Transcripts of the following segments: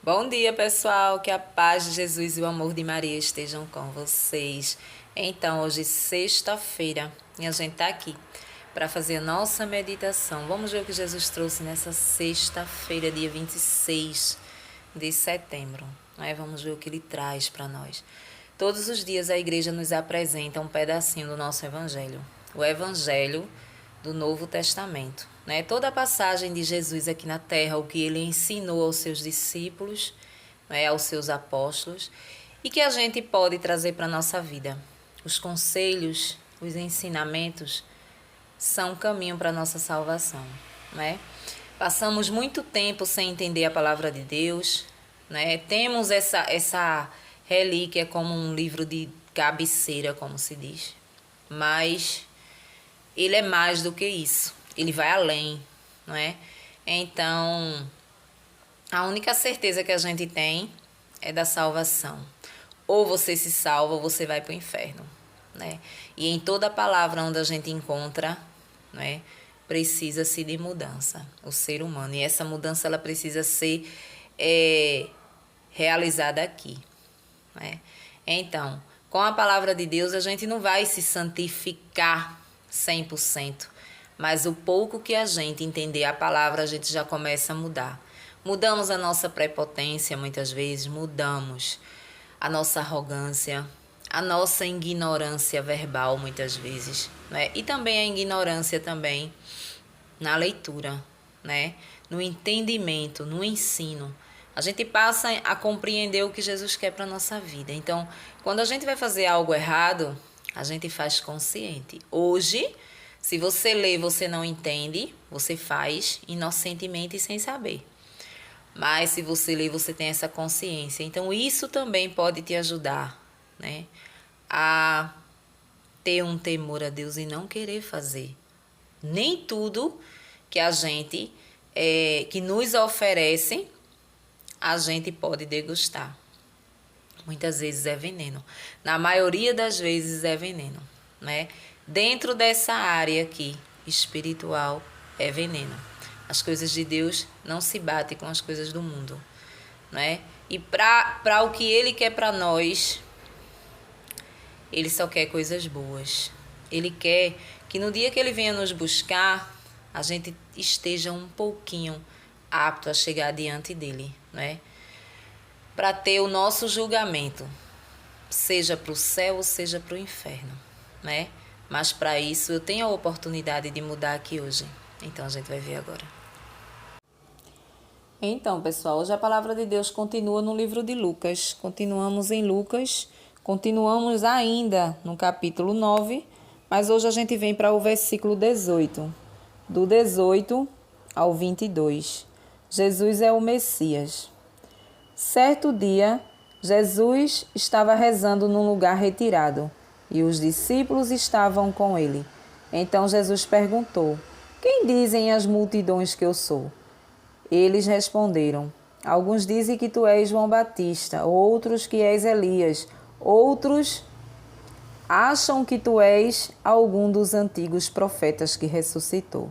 Bom dia, pessoal. Que a paz de Jesus e o amor de Maria estejam com vocês. Então, hoje, sexta-feira, e a gente tá aqui para fazer a nossa meditação. Vamos ver o que Jesus trouxe nessa sexta-feira, dia 26 de setembro. Vamos ver o que ele traz para nós. Todos os dias a igreja nos apresenta um pedacinho do nosso evangelho. O evangelho do Novo Testamento. Toda a passagem de Jesus aqui na terra, o que ele ensinou aos seus discípulos, aos seus apóstolos, e que a gente pode trazer para a nossa vida. Os conselhos, os ensinamentos são um caminho para a nossa salvação. Passamos muito tempo sem entender a palavra de Deus. Temos essa relíquia como um livro de cabeceira, como se diz. Mas ele é mais do que isso. Ele vai além, não é? Então, a única certeza que a gente tem é da salvação. Ou você se salva ou você vai para o inferno, E em toda palavra onde a gente encontra, precisa-se de mudança, o ser humano. E essa mudança ela precisa ser realizada aqui, Então, com a palavra de Deus, a gente não vai se santificar 100%. Mas o pouco que a gente entender a palavra, a gente já começa a mudar. Mudamos a nossa prepotência muitas vezes, mudamos a nossa arrogância, a nossa ignorância verbal muitas vezes, E também a ignorância também na leitura, No entendimento, no ensino. A gente passa a compreender o que Jesus quer para a nossa vida. Então, quando a gente vai fazer algo errado, a gente faz consciente. Hoje, se você lê e você não entende, você faz inocentemente e sem saber. Mas se você lê, você tem essa consciência. Então, isso também pode te ajudar, a ter um temor a Deus e não querer fazer. Nem tudo que a gente, que nos oferecem, a gente pode degustar. Muitas vezes é veneno. Na maioria das vezes é veneno, Dentro dessa área aqui, espiritual, é veneno. As coisas de Deus não se batem com as coisas do mundo, E para o que Ele quer para nós, Ele só quer coisas boas. Ele quer que no dia que Ele venha nos buscar, a gente esteja um pouquinho apto a chegar diante dEle, Para ter o nosso julgamento, seja para o céu ou seja para o inferno, Mas para isso eu tenho a oportunidade de mudar aqui hoje. Então a gente vai ver agora. Então, pessoal, hoje a palavra de Deus continua no livro de Lucas. Continuamos em Lucas, continuamos ainda no capítulo 9, mas hoje a gente vem para o versículo 18. Do 18 ao 22. Jesus é o Messias. Certo dia, Jesus estava rezando num lugar retirado e os discípulos estavam com ele. Então Jesus perguntou: Quem dizem as multidões que eu sou? Eles responderam: Alguns dizem que tu és João Batista, outros que és Elias, outros acham que tu és algum dos antigos profetas que ressuscitou.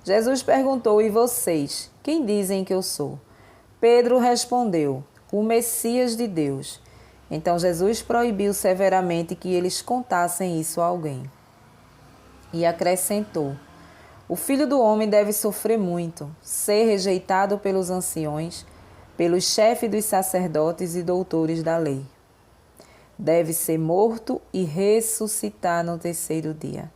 Jesus perguntou: E vocês? Quem dizem que eu sou? Pedro respondeu: O Messias de Deus. Então Jesus proibiu severamente que eles contassem isso a alguém. E acrescentou: O Filho do Homem deve sofrer muito, ser rejeitado pelos anciões, pelos chefes dos sacerdotes e doutores da lei. Deve ser morto e ressuscitar no terceiro dia.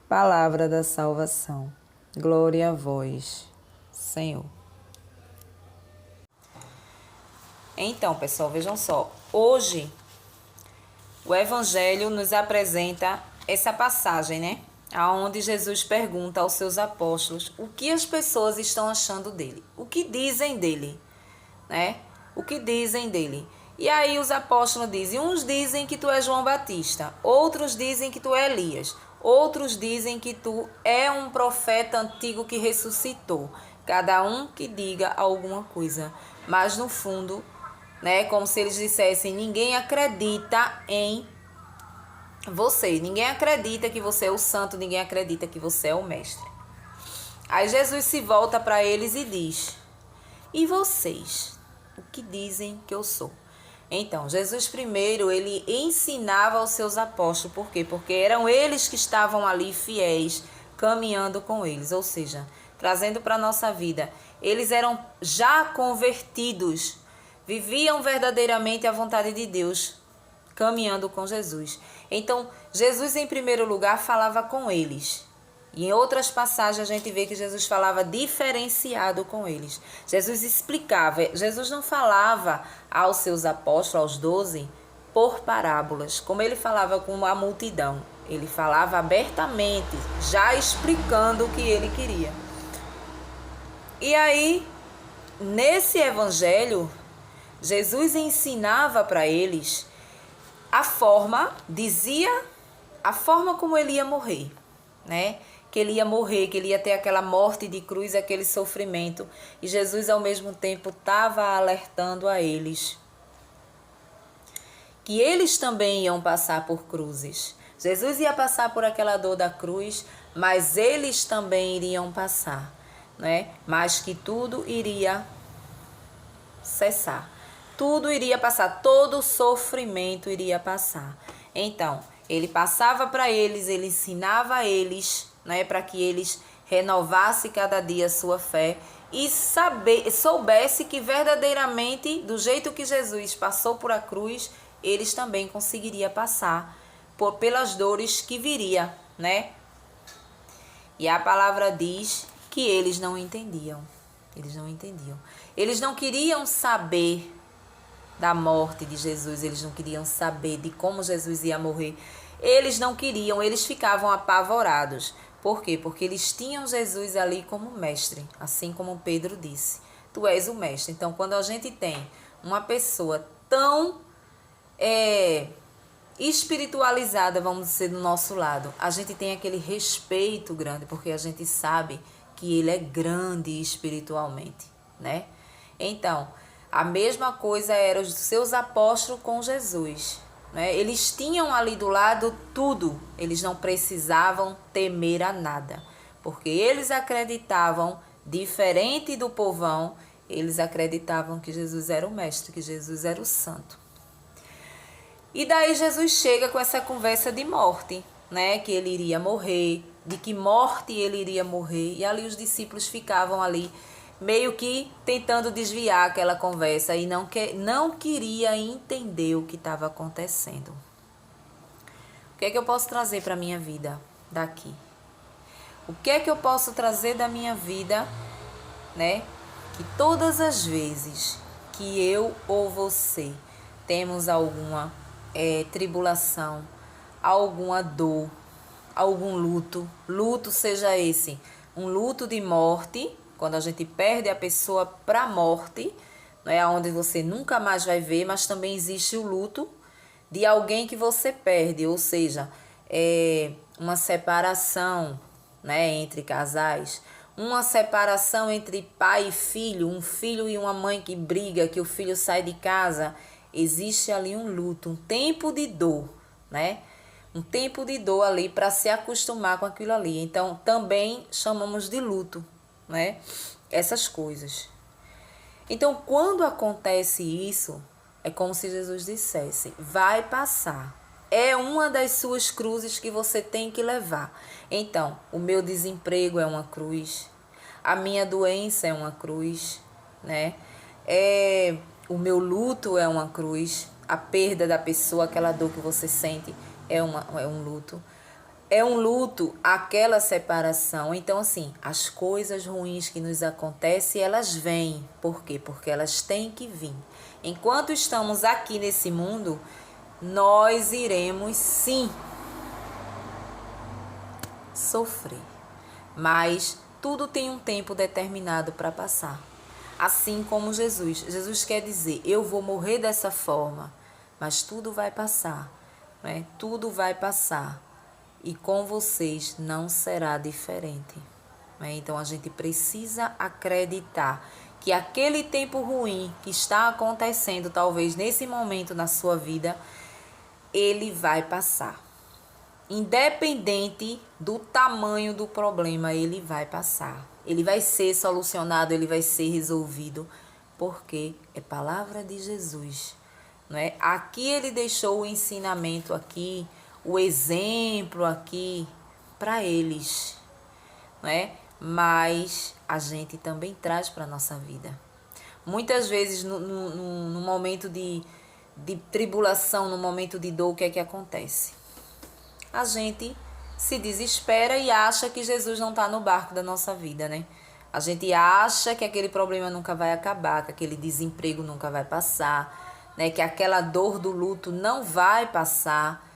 Palavra da salvação. Glória a vós, Senhor. Então, pessoal, vejam só. Hoje, o Evangelho nos apresenta essa passagem, Onde Jesus pergunta aos seus apóstolos o que as pessoas estão achando dele. O que dizem dele, O que dizem dele. E aí os apóstolos dizem, uns dizem que tu és João Batista, outros dizem que tu és Elias, outros dizem que tu é um profeta antigo que ressuscitou. Cada um que diga alguma coisa. Mas no fundo, como se eles dissessem, ninguém acredita em você. Ninguém acredita que você é o santo, ninguém acredita que você é o mestre. Aí Jesus se volta para eles e diz: E vocês? o que dizem que eu sou. Então, Jesus primeiro, ele ensinava aos seus apóstolos. Por quê? Porque eram eles que estavam ali fiéis, caminhando com eles. Ou seja, trazendo para a nossa vida. Eles eram já convertidos, viviam verdadeiramente a vontade de Deus, caminhando com Jesus. Então, Jesus, em primeiro lugar, falava com eles. E em outras passagens a gente vê que Jesus falava diferenciado com eles. Jesus explicava. Jesus não falava aos seus apóstolos, aos 12, por parábolas, como ele falava com a multidão. Ele falava abertamente, já explicando o que ele queria. E aí, nesse evangelho, Jesus ensinava para eles a forma, dizia a forma como ele ia morrer, né? Que ele ia morrer, que ele ia ter aquela morte de cruz, aquele sofrimento. E Jesus, ao mesmo tempo, estava alertando a eles que eles também iam passar por cruzes. Jesus ia passar por aquela dor da cruz, mas eles também iriam passar, né? Mas que tudo iria cessar. Tudo iria passar, todo o sofrimento iria passar. Então, ele passava para eles, ele ensinava a eles, né, para que eles renovassem cada dia a sua fé e soubesse que verdadeiramente, do jeito que Jesus passou por a cruz, eles também conseguiriam passar pelas dores que viria, né? E a palavra diz que eles não entendiam. Eles não entendiam. Eles não queriam saber da morte de Jesus, eles não queriam saber de como Jesus ia morrer. Eles não queriam, eles ficavam apavorados. Por quê? Porque eles tinham Jesus ali como mestre, assim como Pedro disse. Tu és o mestre. Então, quando a gente tem uma pessoa tão espiritualizada, vamos dizer, do nosso lado, a gente tem aquele respeito grande, porque a gente sabe que ele é grande espiritualmente, né? Então, a mesma coisa era os seus apóstolos com Jesus, né? Eles tinham ali do lado tudo, eles não precisavam temer a nada, porque eles acreditavam, diferente do povão, eles acreditavam que Jesus era o mestre, que Jesus era o santo. E daí Jesus chega com essa conversa de morte, né? Que ele iria morrer, de que morte ele iria morrer, e ali os discípulos ficavam ali meio que tentando desviar aquela conversa e não queria entender o que estava acontecendo. O que é que eu posso trazer para a minha vida daqui? O que é que eu posso trazer da minha vida, né? Que todas as vezes que eu ou você temos alguma tribulação, alguma dor, algum luto seja esse, um luto de morte, quando a gente perde a pessoa para a morte, não é onde você nunca mais vai ver, mas também existe o luto de alguém que você perde, ou seja, uma separação, né, entre casais, uma separação entre pai e filho, um filho e uma mãe que briga, que o filho sai de casa. Existe ali um luto, um tempo de dor, né? Um tempo de dor ali para se acostumar com aquilo ali. Então, também chamamos de luto, né? Essas coisas. Então, quando acontece isso, é como se Jesus dissesse, vai passar. É uma das suas cruzes que você tem que levar. Então, o meu desemprego é uma cruz, a minha doença é uma cruz, né? O meu luto é uma cruz, a perda da pessoa, aquela dor que você sente é um luto. É um luto aquela separação. Então, assim, as coisas ruins que nos acontecem, elas vêm. Por quê? Porque elas têm que vir. Enquanto estamos aqui nesse mundo, nós iremos sim sofrer. Mas tudo tem um tempo determinado para passar. Assim como Jesus. Jesus quer dizer, eu vou morrer dessa forma, mas tudo vai passar, né? Tudo vai passar. E com vocês não será diferente, né? Então a gente precisa acreditar que aquele tempo ruim que está acontecendo, talvez nesse momento na sua vida, ele vai passar. Independente do tamanho do problema, ele vai passar. Ele vai ser solucionado, ele vai ser resolvido porque é palavra de Jesus, não é? Aqui ele deixou o ensinamento aqui, o exemplo aqui para eles, não é? Mas a gente também traz para a nossa vida. Muitas vezes no momento de tribulação, no momento de dor, o que é que acontece? A gente se desespera e acha que Jesus não está no barco da nossa vida, né? A gente acha que aquele problema nunca vai acabar, que aquele desemprego nunca vai passar, né? Que aquela dor do luto não vai passar.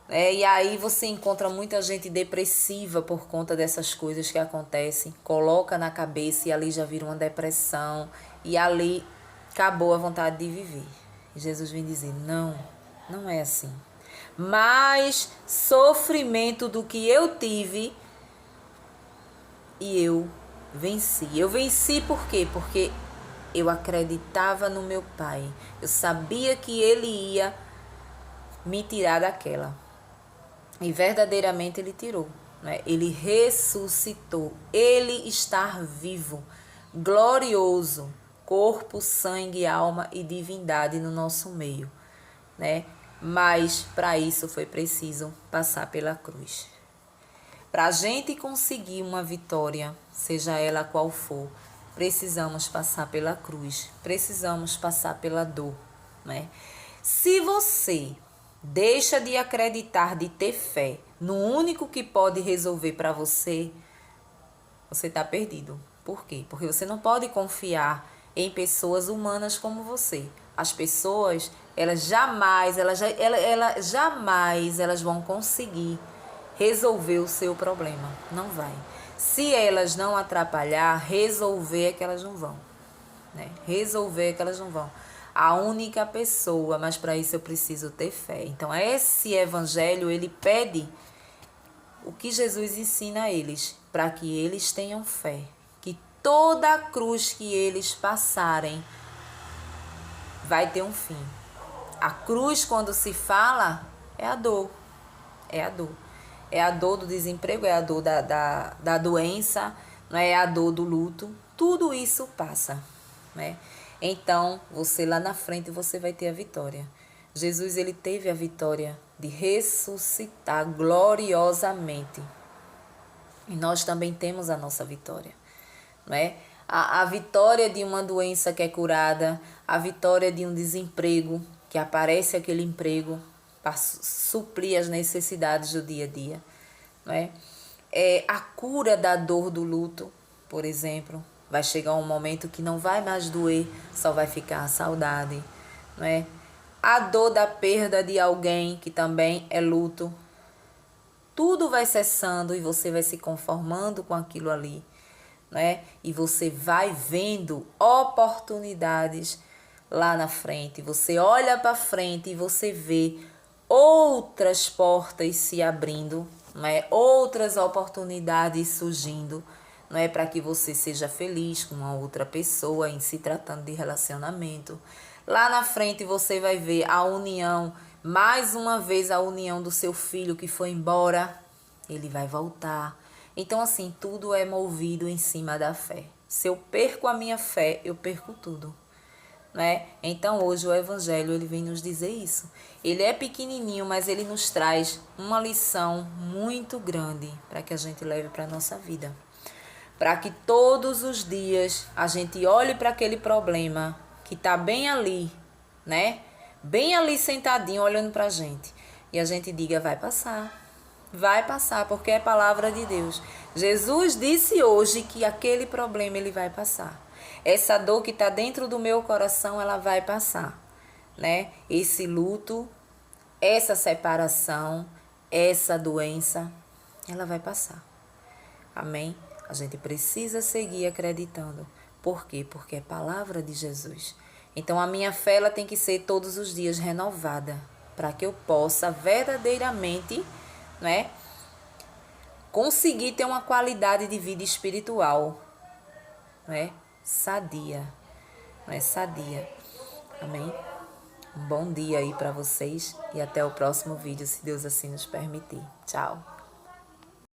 E aí você encontra muita gente depressiva por conta dessas coisas que acontecem. Coloca na cabeça e ali já vira uma depressão. E ali acabou a vontade de viver. E Jesus vem dizer, não, não é assim. Mais sofrimento do que eu tive e eu venci. Eu venci por quê? Porque eu acreditava no meu Pai. Eu sabia que Ele ia me tirar daquela. E verdadeiramente Ele tirou, né? Ele ressuscitou. Ele está vivo, glorioso, corpo, sangue, alma e divindade no nosso meio, né? Mas para isso foi preciso passar pela cruz. Para a gente conseguir uma vitória, seja ela qual for, precisamos passar pela cruz, precisamos passar pela dor, né? Se você deixa de acreditar, de ter fé no único que pode resolver para você, você está perdido. Por quê? Porque você não pode confiar em pessoas humanas como você. As pessoas, elas jamais vão conseguir resolver o seu problema. Não vai. Se elas não atrapalhar, resolver é que elas não vão, né? Resolver é que elas não vão. A única pessoa, mas para isso eu preciso ter fé. Então, esse evangelho, ele pede o que Jesus ensina a eles, para que eles tenham fé. Que toda a cruz que eles passarem vai ter um fim. A cruz, quando se fala, é a dor. É a dor. É a dor do desemprego, é a dor da doença, não é a dor do luto. Tudo isso passa, né? Então, você lá na frente, você vai ter a vitória. Jesus, ele teve a vitória de ressuscitar gloriosamente. E nós também temos a nossa vitória, não é? A vitória de uma doença que é curada, a vitória de um desemprego, que aparece aquele emprego para suprir as necessidades do dia a dia, não é? A cura da dor do luto, por exemplo. Vai chegar um momento que não vai mais doer, só vai ficar a saudade, não é? A dor da perda de alguém, que também é luto. Tudo vai cessando e você vai se conformando com aquilo ali, né? E você vai vendo oportunidades lá na frente. Você olha para frente e você vê outras portas se abrindo, né? Outras oportunidades surgindo, não é, para que você seja feliz com uma outra pessoa em se tratando de relacionamento. Lá na frente você vai ver a união, mais uma vez a união do seu filho que foi embora, ele vai voltar. Então assim, tudo é movido em cima da fé. Se eu perco a minha fé, eu perco tudo, né? Então hoje o evangelho, ele vem nos dizer isso. Ele é pequenininho, mas ele nos traz uma lição muito grande para que a gente leve para a nossa vida. Para que todos os dias a gente olhe para aquele problema que está bem ali, né? Bem ali sentadinho, olhando para a gente. E a gente diga, vai passar, porque é palavra de Deus. Jesus disse hoje que aquele problema ele vai passar. Essa dor que está dentro do meu coração, ela vai passar, né? Esse luto, essa separação, essa doença, ela vai passar. Amém? A gente precisa seguir acreditando. Por quê? Porque é palavra de Jesus. Então a minha fé, ela tem que ser todos os dias renovada, para que eu possa verdadeiramente, né, conseguir ter uma qualidade de vida espiritual, né, sadia, não é sadia. Amém? Um bom dia aí para vocês e até o próximo vídeo, se Deus assim nos permitir. Tchau.